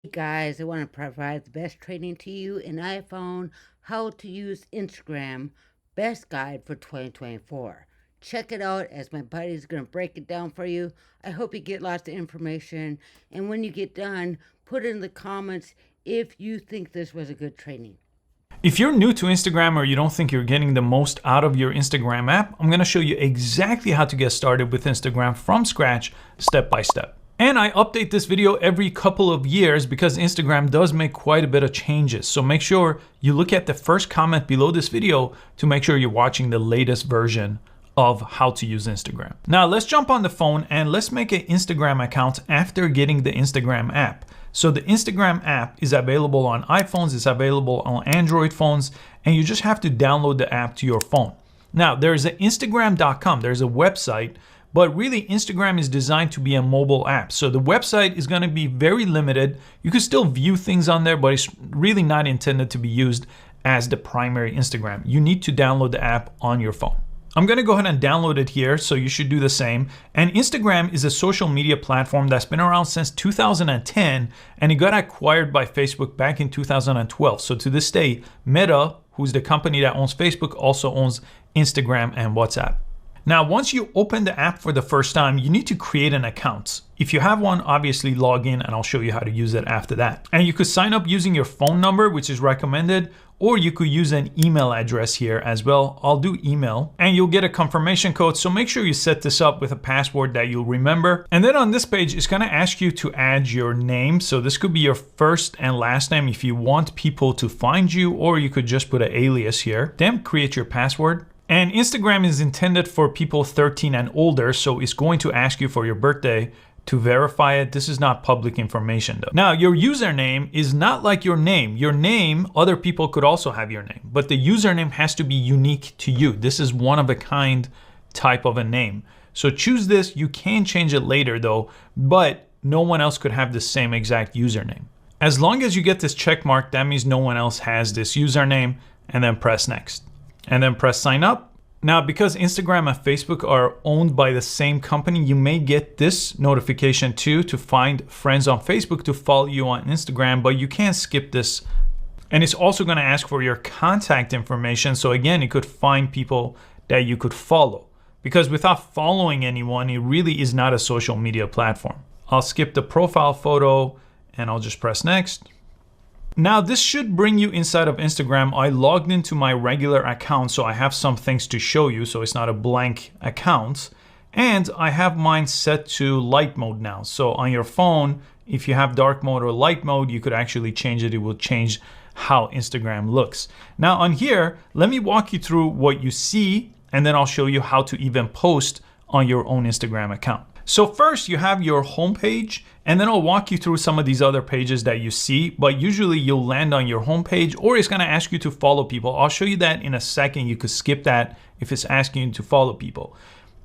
Hey guys, I want to provide the best training to you in iPhone, how to use Instagram, best guide for 2024. Check it out as my buddy's going to break it down for you. I hope you get lots of information. And when you get done, put it in the comments if you think this was a good training. If you're new to Instagram or you don't think you're getting the most out of your Instagram app, I'm going to show you exactly how to get started with Instagram from scratch, step by step. And I update this video every couple of years because Instagram does make quite a bit of changes. So make sure you look at the first comment below this video to make sure you're watching the latest version of how to use Instagram. Now let's jump on the phone and let's make an Instagram account after getting the Instagram app. So the Instagram app is available on iPhones, it's available on Android phones, and you just have to download the app to your phone. Now there's an Instagram.com, there's a website, but really Instagram is designed to be a mobile app. So the website is going to be very limited. You can still view things on there, but it's really not intended to be used as the primary Instagram. You need to download the app on your phone. I'm going to go ahead and download it here, so you should do the same. And Instagram is a social media platform that's been around since 2010, and it got acquired by Facebook back in 2012. So to this day, Meta, who's the company that owns Facebook, also owns Instagram and WhatsApp. Now, once you open the app for the first time, you need to create an account. If you have one, obviously log in and I'll show you how to use it after that. And you could sign up using your phone number, which is recommended, or you could use an email address here as well. I'll do email and you'll get a confirmation code. So make sure you set this up with a password that you'll remember. And then on this page, it's gonna ask you to add your name. So this could be your first and last name if you want people to find you, or you could just put an alias here. Then create your password. And Instagram is intended for people 13 and older, so it's going to ask you for your birthday to verify it. This is not public information though. Now, your username is not like your name. Your name, other people could also have your name, but the username has to be unique to you. This is one of a kind type of a name. So choose this. You can change it later though, but no one else could have the same exact username. As long as you get this check mark, that means no one else has this username, and then press next. And then press sign up. Now, because Instagram and Facebook are owned by the same company, you may get this notification too to find friends on Facebook to follow you on Instagram, but you can't skip this. And it's also going to ask for your contact information. So again, it could find people that you could follow, because without following anyone, it really is not a social media platform. I'll skip the profile photo and I'll just press next. Now this should bring you inside of Instagram. I logged into my regular account, so I have some things to show you, so it's not a blank account. And I have mine set to light mode now. So on your phone, if you have dark mode or light mode, you could actually change it. It will change how Instagram looks. Now on here, let me walk you through what you see, and then I'll show you how to even post on your own Instagram account. So first you have your home page, and then I'll walk you through some of these other pages that you see, but usually you'll land on your home page, or it's gonna ask you to follow people. I'll show you that in a second. You could skip that if it's asking you to follow people.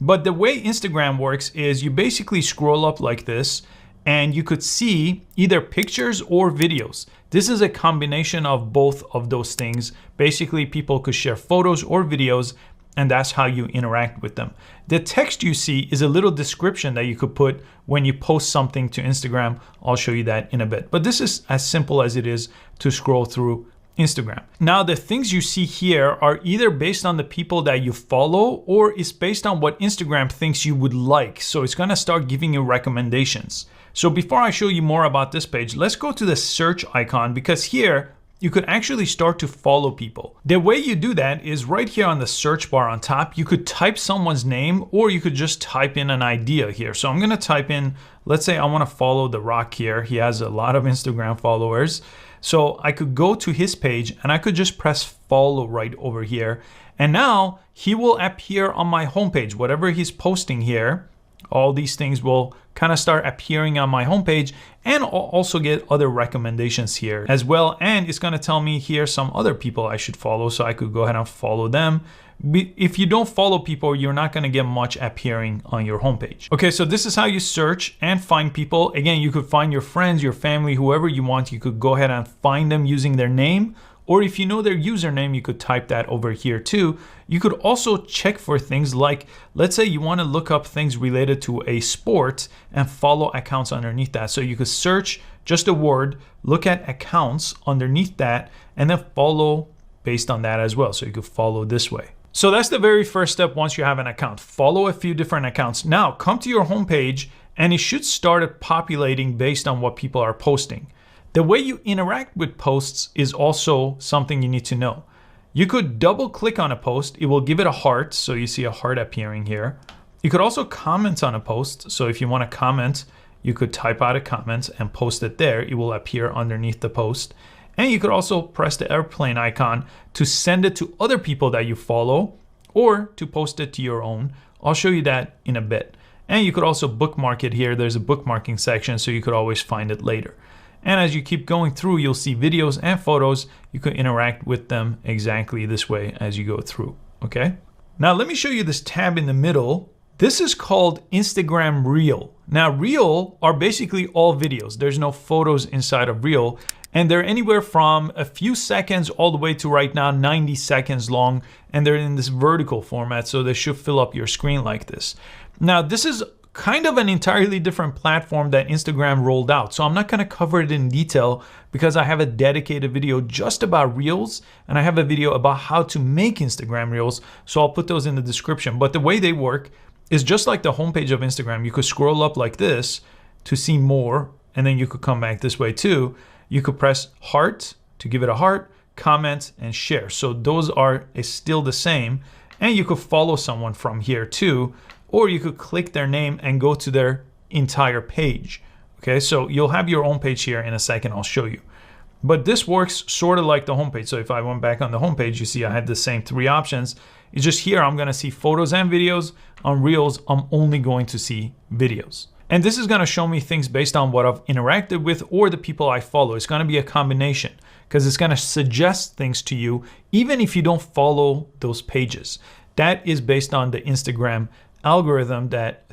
But the way Instagram works is you basically scroll up like this, and you could see either pictures or videos. This is a combination of both of those things. Basically, people could share photos or videos, and that's how you interact with them. The text you see is a little description that you could put when you post something to Instagram. I'll show you that in a bit. But this is as simple as it is to scroll through Instagram. Now, the things you see here are either based on the people that you follow, or it's based on what Instagram thinks you would like. So it's gonna start giving you recommendations. So before I show you more about this page, let's go to the search icon, because here, you could actually start to follow people. The way you do that is right here on the search bar on top. You could type someone's name, or you could just type in an idea here. So I'm gonna type in, let's say I wanna follow The Rock here. He has a lot of Instagram followers. So I could go to his page and I could just press follow right over here. And now he will appear on my homepage. Whatever he's posting here, all these things will kind of start appearing on my homepage, and I'll also get other recommendations here as well. And it's going to tell me here some other people I should follow, so I could go ahead and follow them. If you don't follow people, you're not going to get much appearing on your homepage. Okay, so this is how you search and find people. Again, you could find your friends, your family, whoever you want. You could go ahead and find them using their name, or if you know their username, you could type that over here too. You could also check for things like, let's say you want to look up things related to a sport and follow accounts underneath that. So you could search just a word, look at accounts underneath that, and then follow based on that as well. So you could follow this way. So that's the very first step once you have an account. Follow a few different accounts. Now come to your homepage and it should start populating based on what people are posting. The way you interact with posts is also something you need to know. You could double click on a post. It will give it a heart. So you see a heart appearing here. You could also comment on a post. So if you want to comment, you could type out a comment and post it there. It will appear underneath the post. And you could also press the airplane icon to send it to other people that you follow or to post it to your own. I'll show you that in a bit. And you could also bookmark it here. There's a bookmarking section, so you could always find it later. And as you keep going through, you'll see videos and photos. You could interact with them exactly this way as you go through, okay? Now let me show you this tab in the middle. This is called Instagram Reel. Now Reel are basically all videos. There's no photos inside of Reel. And they're anywhere from a few seconds all the way to right now 90 seconds long. And they're in this vertical format, so they should fill up your screen like this. Now this is kind of an entirely different platform that Instagram rolled out. So I'm not gonna cover it in detail because I have a dedicated video just about Reels and I have a video about how to make Instagram Reels. So I'll put those in the description. But the way they work is just like the homepage of Instagram. You could scroll up like this to see more, and then you could come back this way too. You could press heart to give it a heart, comment, and share. So those is still the same. And you could follow someone from here too, or you could click their name and go to their entire page. Okay, so you'll have your own page here in a second, I'll show you. But this works sort of like the homepage. So if I went back on the homepage, you see I had the same three options. It's just here I'm gonna see photos and videos. On Reels, I'm only going to see videos. And this is gonna show me things based on what I've interacted with or the people I follow. It's gonna be a combination because it's gonna suggest things to you even if you don't follow those pages. That is based on the Instagram algorithm that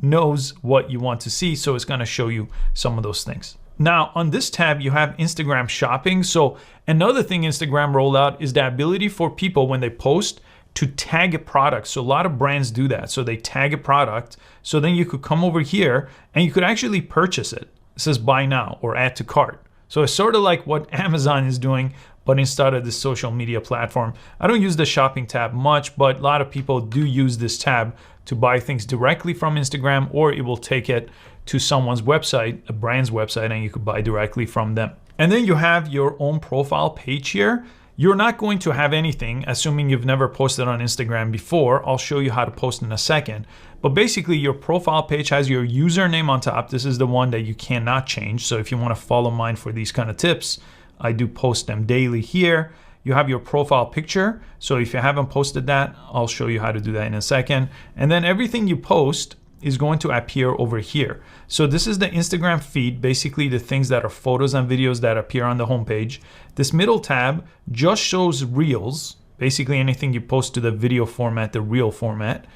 knows what you want to see, so it's going to show you some of those things. Now on this tab you have Instagram shopping. So another thing Instagram rolled out is the ability for people when they post to tag a product. So a lot of brands do that. So they tag a product, so then you could come over here and you could actually purchase it. It says buy now or add to cart. So it's sort of like what Amazon is doing, but instead of this social media platform. I don't use the shopping tab much, but a lot of people do use this tab to buy things directly from Instagram, or it will take it to someone's website, a brand's website, and you could buy directly from them. And then you have your own profile page here. You're not going to have anything, assuming you've never posted on Instagram before. I'll show you how to post in a second. But basically your profile page has your username on top. This is the one that you cannot change. So if you want to follow mine for these kind of tips, I do post them daily here. You have your profile picture. So if you haven't posted that, I'll show you how to do that in a second. And then everything you post is going to appear over here. So this is the Instagram feed, basically the things that are photos and videos that appear on the homepage. This middle tab just shows Reels, basically anything you post to the video format, the Reel format.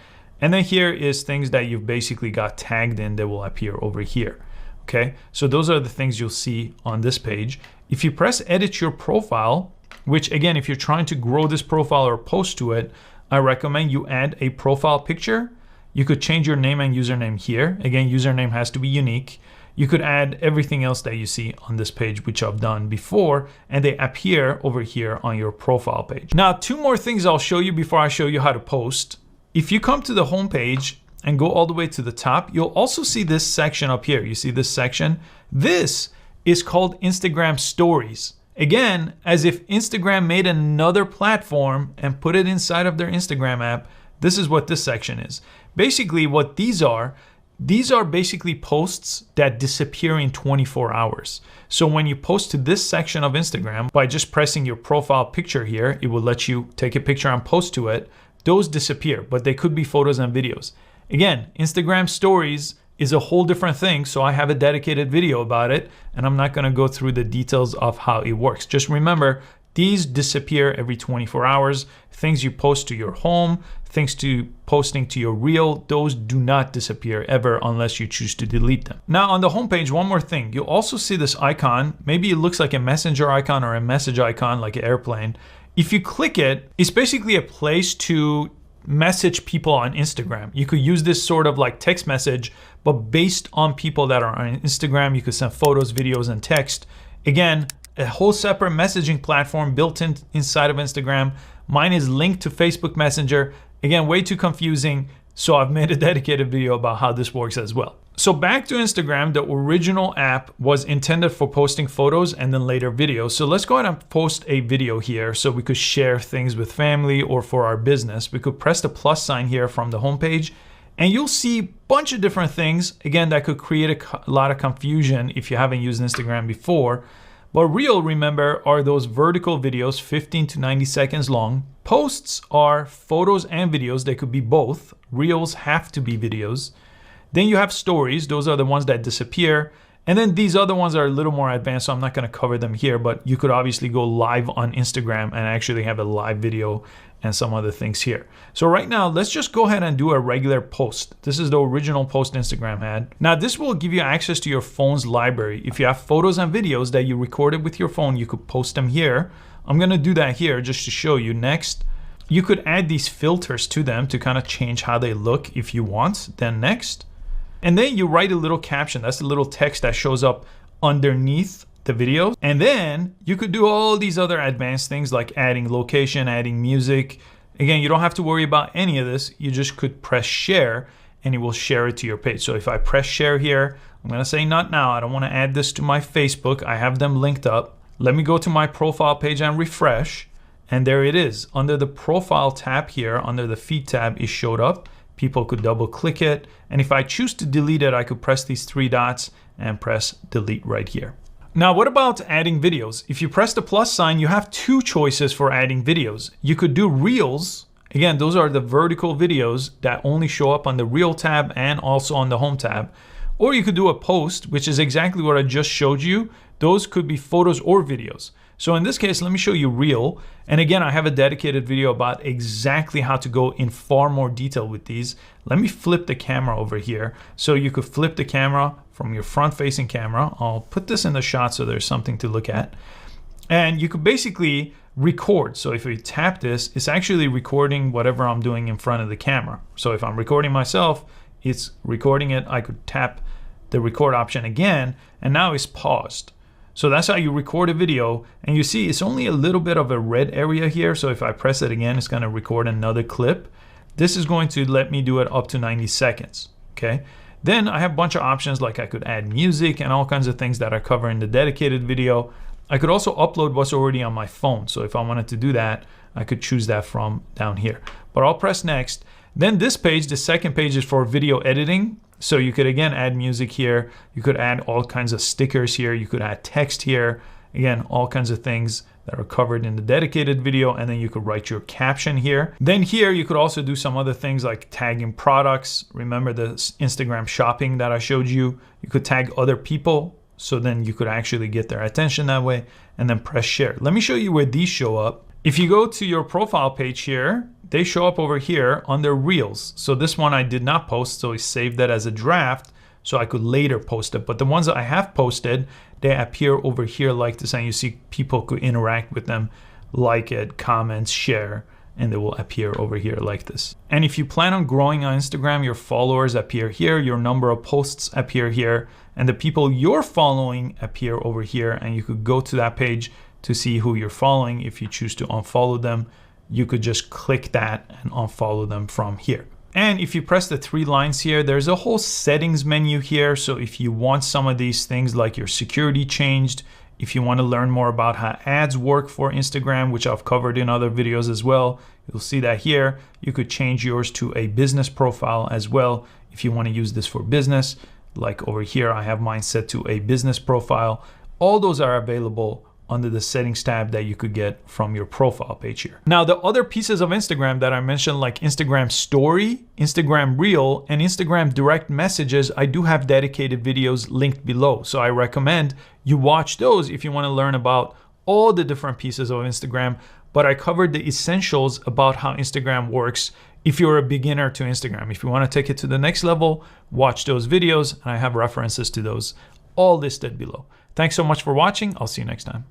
And then here is things that you've basically got tagged in that will appear over here. Okay, so those are the things you'll see on this page. If you press edit your profile, which again, if you're trying to grow this profile or post to it, I recommend you add a profile picture. You could change your name and username here. Again, username has to be unique. You could add everything else that you see on this page, which I've done before, and they appear over here on your profile page. Now, two more things I'll show you before I show you how to post. If you come to the home page and go all the way to the top, you'll also see this section up here. You see this section? This is called Instagram Stories. Again, as if Instagram made another platform and put it inside of their Instagram app, this is what this section is. Basically, what these are basically posts that disappear in 24 hours. So when you post to this section of Instagram, by just pressing your profile picture here, it will let you take a picture and post to it. Those disappear, but they could be photos and videos. Again, Instagram Stories is a whole different thing, so I have a dedicated video about it, and I'm not gonna go through the details of how it works. Just remember, these disappear every 24 hours. Things you post to your home, things to posting to your Reel, those do not disappear ever unless you choose to delete them. Now on the homepage, one more thing. You'll also see this icon. Maybe it looks like a messenger icon or a message icon like an airplane. If you click it, it's basically a place to message people on Instagram. You could use this sort of like text message, but based on people that are on Instagram. You could send photos, videos, and text. Again, a whole separate messaging platform built inside of Instagram. Mine is linked to Facebook Messenger. Again, way too confusing. So I've made a dedicated video about how this works as well. So back to Instagram, the original app was intended for posting photos and then later videos. So let's go ahead and post a video here so we could share things with family or for our business. We could press the plus sign here from the homepage and you'll see a bunch of different things. Again, that could create a lot of confusion if you haven't used Instagram before. But Reel, remember, are those vertical videos, 15 to 90 seconds long. Posts are photos and videos. They could be both. Reels have to be videos. Then you have stories. Those are the ones that disappear. And then these other ones are a little more advanced, so I'm not going to cover them here, but you could obviously go live on Instagram and actually have a live video and some other things here. So right now, let's just go ahead and do a regular post. This is the original post Instagram had. Now, this will give you access to your phone's library. If you have photos and videos that you recorded with your phone, you could post them here. I'm going to do that here just to show you. Next, you could add these filters to them to kind of change how they look if you want. Then next. And then you write a little caption. That's a little text that shows up underneath the video. And then you could do all these other advanced things like adding location, adding music. Again, you don't have to worry about any of this. You just could press share and it will share it to your page. So if I press share here, I'm going to say not now. I don't want to add this to my Facebook. I have them linked up. Let me go to my profile page and refresh. And there it is. Under the profile tab here, under the feed tab, it showed up. People could double click it. And if I choose to delete it, I could press these three dots and press delete right here. Now, what about adding videos? If you press the plus sign, you have two choices for adding videos. You could do Reels. Again, those are the vertical videos that only show up on the Reel tab and also on the Home tab. Or you could do a post, which is exactly what I just showed you. Those could be photos or videos. So in this case, let me show you Reel. And again, I have a dedicated video about exactly how to go in far more detail with these. Let me flip the camera over here. So you could flip the camera from your front-facing camera. I'll put this in the shot so there's something to look at. And you could basically record. So if we tap this, it's actually recording whatever I'm doing in front of the camera. So if I'm recording myself, it's recording it. I could tap the record option again, and now it's paused. So that's how you record a video. And you see it's only a little bit of a red area here. So if I press it again, it's going to record another clip. This is going to let me do it up to 90 seconds. Okay. Then I have a bunch of options, like I could add music and all kinds of things that I cover in the dedicated video. I could also upload what's already on my phone. So if I wanted to do that, I could choose that from down here. But I'll press next. Then this page, the second page, is for video editing. So you could again add music here. You could add all kinds of stickers here. You could add text here. Again, all kinds of things that are covered in the dedicated video. And then you could write your caption here. Then here you could also do some other things like tagging products. Remember the Instagram shopping that I showed you? You could tag other people. So then you could actually get their attention that way, and then press share. Let me show you where these show up. If you go to your profile page here, they show up over here under Reels. So this one I did not post, so I saved that as a draft so I could later post it. But the ones that I have posted, they appear over here like this, and you see people could interact with them, like it, comments, share, and they will appear over here like this. And if you plan on growing on Instagram, your followers appear here, your number of posts appear here, and the people you're following appear over here. And you could go to that page to see who you're following. If you choose to unfollow them, you could just click that and unfollow them from here. And if you press the three lines here, there's a whole settings menu here. So if you want some of these things like your security changed, if you want to learn more about how ads work for Instagram, which I've covered in other videos as well, you'll see that here. You could change yours to a business profile as well if you want to use this for business. Like over here, I have mine set to a business profile. All those are available under the settings tab that you could get from your profile page here. Now, the other pieces of Instagram that I mentioned, like Instagram Story, Instagram Reel, and Instagram Direct Messages, I do have dedicated videos linked below. So I recommend you watch those if you want to learn about all the different pieces of Instagram. But I covered the essentials about how Instagram works if you're a beginner to Instagram. If you want to take it to the next level, watch those videos, and I have references to those all listed below. Thanks so much for watching. I'll see you next time.